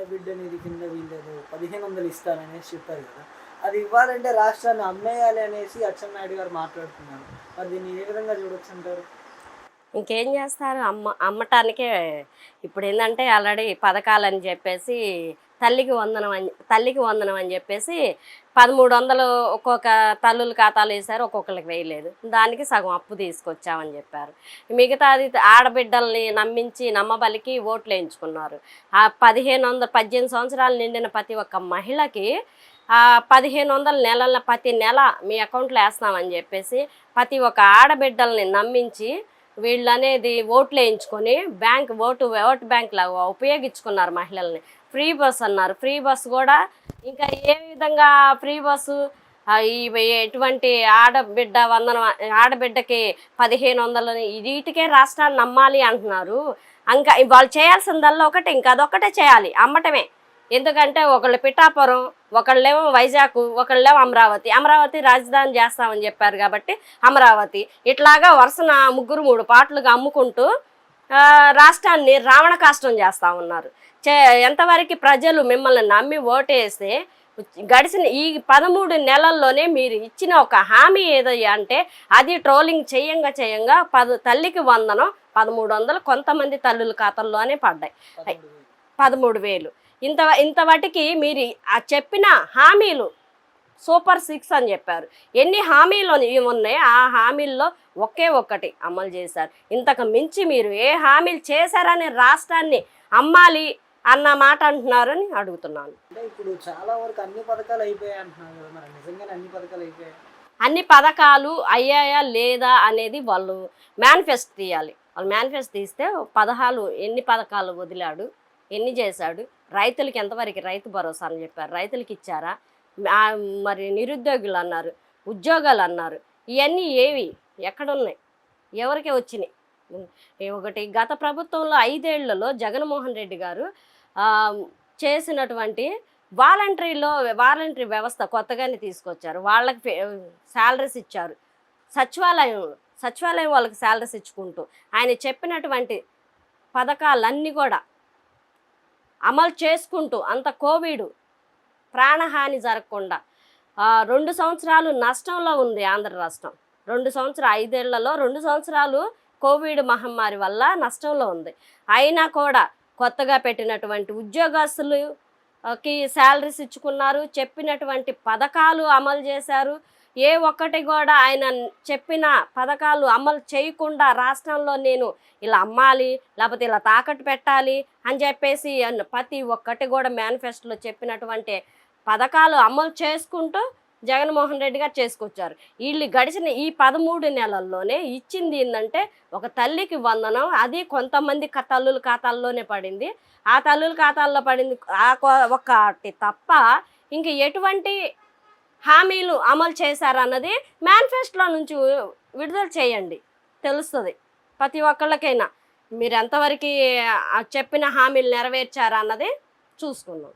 ఆడబిడ్డ నిధి కింద వీళ్ళేదో 1500 ఇస్తారనేసి చెప్పారు కదా! అది ఇవ్వాలంటే రాష్ట్రాన్ని అమ్మేయాలి అనేసి అచ్చెన్నాయుడు గారు మాట్లాడుతున్నారు. మరి దీన్ని ఏ విధంగా చూడొచ్చంటారు? ఇంకేం చేస్తారు? అమ్మటానికే. ఇప్పుడేందంటే ఆల్రెడీ పథకాలని చెప్పేసి తల్లికి వందనం అని చెప్పేసి 1300 ఒక్కొక్క తల్లుల ఖాతాలో వేశారు, ఒక్కొక్కరికి వేయలేదు. దానికి సగం అప్పు తీసుకొచ్చామని చెప్పారు. మిగతాది ఆడబిడ్డల్ని నమ్మించి నమ్మబలికి ఓట్లు వేయించుకున్నారు. ఆ 18 సంవత్సరాలు నిండిన ప్రతి ఒక్క మహిళకి 1500 ప్రతి నెల మీ అకౌంట్లో వేస్తామని చెప్పేసి ప్రతి ఒక్క ఆడబిడ్డల్ని నమ్మించి వీళ్ళనేది ఓట్లు వేయించుకొని ఓటు బ్యాంక్ లాగా ఉపయోగించుకున్నారు మహిళల్ని. ఫ్రీ బస్ అన్నారు. ఫ్రీ బస్ కూడా ఇంకా ఏ విధంగా ఫ్రీ బస్సు ఎటువంటి ఆడబిడ్డకి 1500 వీటికే రాష్ట్రాన్ని నమ్మాలి అంటున్నారు. ఇంకా వాళ్ళు చేయాల్సిందల్లా ఒకటే, ఇంకా అదొక్కటే చేయాలి, అమ్మటమే. ఎందుకంటే ఒకళ్ళు పిఠాపురం, ఒకళ్ళేమో వైజాగ్, ఒకళ్ళేమో అమరావతి రాజధాని చేస్తామని చెప్పారు కాబట్టి అమరావతి. ఇట్లాగా వరుసన 3 పార్ట్లుగా అమ్ముకుంటూ రాష్ట్రాన్ని రావణ కాష్టం చేస్తూ ఉన్నారు. ఎంతవరకు ప్రజలు మిమ్మల్ని నమ్మి ఓటేస్తే గడిచిన ఈ 13 నెలల్లోనే మీరు ఇచ్చిన ఒక హామీ ఏదయ్యా అంటే అది ట్రోలింగ్ చేయంగా తల్లికి వందనం 1300 కొంతమంది తల్లుల ఖాతాల్లోనే పడ్డాయి. 13,000. ఇంతవాటికి మీరు చెప్పిన హామీలు సూపర్ 6 అని చెప్పారు. ఎన్ని హామీలు ఉన్నాయి, ఆ హామీల్లో ఒకే ఒక్కటి అమలు చేశారు. ఇంతకు మించి మీరు ఏ హామీలు చేశారని రాష్ట్రాన్ని అమ్మాలి అన్న మాట అంటున్నారని అడుగుతున్నాను. అంటే ఇప్పుడు చాలా వరకు అన్ని పథకాలు అయిపోయాయి అంటున్నారు కదా, మరి నిజంగానే అన్ని పథకాలు అయిపోయాయి? అన్ని పథకాలు అయ్యాయా లేదా అనేది వాళ్ళు మేనిఫెస్టో తీయాలి. వాళ్ళు మేనిఫెస్టో తీస్తే ఎన్ని పథకాలు వదిలాడు, ఎన్ని చేశాడు, రైతులకి ఎంతవరకు రైతు భరోసా అని చెప్పారు, రైతులకి ఇచ్చారా, మరి నిరుద్యోగులు అన్నారు, ఉద్యోగాలు అన్నారు. ఇవన్నీ ఏవి ఎక్కడున్నాయి, ఎవరికి వచ్చినాయి? ఒకటి గత ప్రభుత్వంలో 5 ఏళ్లలో జగన్మోహన్ రెడ్డి గారు చేసినటువంటి వాలంటరీ వ్యవస్థ కొత్తగానే తీసుకొచ్చారు. వాళ్ళకి శాలరీస్ ఇచ్చారు. సచివాలయం వాళ్ళకి శాలరీస్ ఇచ్చుకుంటూ ఆయన చెప్పినటువంటి పథకాలన్నీ కూడా అమలు చేసుకుంటూ అంత కోవిడ్ ప్రాణహాని జరగకుండా 2 సంవత్సరాలు నష్టంలో ఉంది ఆంధ్ర రాష్ట్రం. 5 ఏళ్లలో 2 సంవత్సరాలు కోవిడ్ మహమ్మారి వల్ల నష్టంలో ఉంది. అయినా కూడా కొత్తగా పెట్టినటువంటి ఉద్యోగస్తులకి శాలరీస్ ఇచ్చుకున్నారు, చెప్పినటువంటి పథకాలు అమలు చేశారు. ఏ ఒక్కటి కూడా ఆయన చెప్పిన పథకాలు అమలు చేయకుండా రాష్ట్రంలో నేను ఇలా అమ్మాలి, లేకపోతే ఇలా తాకట్టు పెట్టాలి అని చెప్పేసి ప్రతి ఒక్కటి కూడా మేనిఫెస్టోలో చెప్పినటువంటి పథకాలు అమలు చేసుకుంటూ జగన్మోహన్ రెడ్డి గారు చేసుకొచ్చారు. వీళ్ళు గడిచిన ఈ 13 నెలల్లోనే ఇచ్చింది ఏంటంటే ఒక తల్లికి వందనం. అది కొంతమంది తల్లుల ఖాతాల్లోనే పడింది. ఆ తల్లుల ఖాతాల్లో పడింది ఒకటి తప్ప ఇంక ఎటువంటి హామీలు అమలు చేశారన్నది మేనిఫెస్టోలో నుంచి విడుదల చేయండి, తెలుస్తుంది ప్రతి ఒక్కళ్ళకైనా. మీరు ఎంతవరకు చెప్పిన హామీలు నెరవేర్చారా అన్నది చూసుకున్నాం.